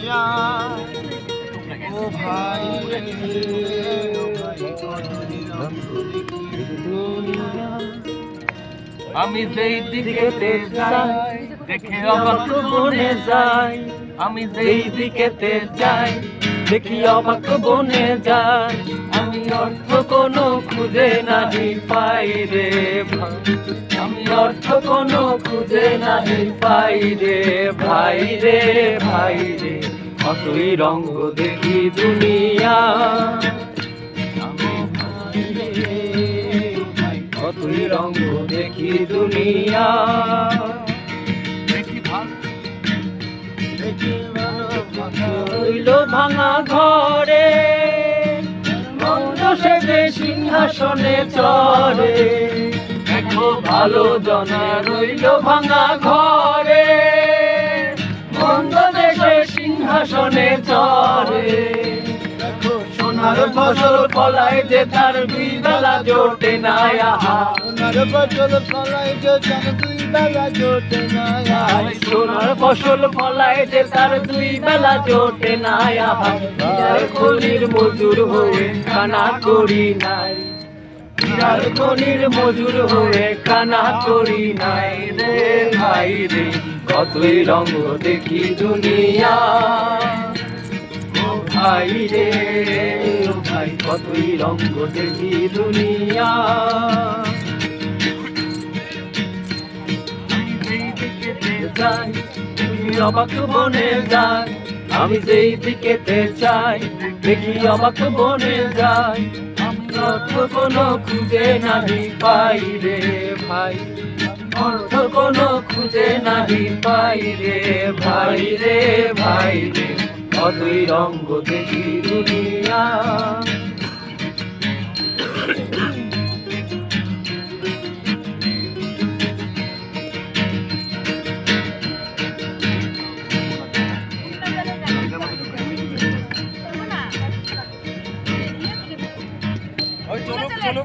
যায় ও ভাই রে, ও ভাই কতই রঙ্গ দেখি দুনিয়া। আমি যেই দিকেতে যাই দেখে অবাক বনে যাই, আমি যেই দিকেতে যাই দেখি অবাক বনে যাই। আমি অর্থ কোনো খুঁজে নাহি পাই রে ভাই, আমি অর্থ কোনো খুঁজে নাহি পাই রে ভাই রে, ভাই রে কতই রঙ্গ দেখি দুনিয়া। কতই রঙ্গ দেখি দুনিয়া। রইল ভাঙা ঘরে মন্দ সেজে সিংহাসনে চড়ে, দেখো ভালো জনে রইল ভাঙা ঘরে মন্দ দেশে সিংহাসনে চড়ে। সোনার ফসল ফলায় যে তার দুই বেলা জোটে না, সোনার ফসল ফলায় যে তার দুই বেলা জোটে না, সোনার ফসল ফলায় যে তার দুই বেলা জোটে না। হীরার খনির মজুর হয়ে কানা করি নাই, হীরার খনির মজুর হয়ে কানা করি নাই রে ভাই রে, কতই রঙ্গ দেখি দুনিয়া। ও ভাই রে, ও ভাই কতই রঙ্গ দেখি দুনিয়া। যাই দেখি অবাক বনে যাই, আমি যেই দিকেতে চাই দেখি অবাক বনে যাই। আমি অর্থ কোনো খুঁজে নাহি পাই রে ভাই, অর্থ কোনো খুঁজে নাহি পাই রে ভাই রে, ভাই রে কতই রঙ্গ দেখি দুনিয়া।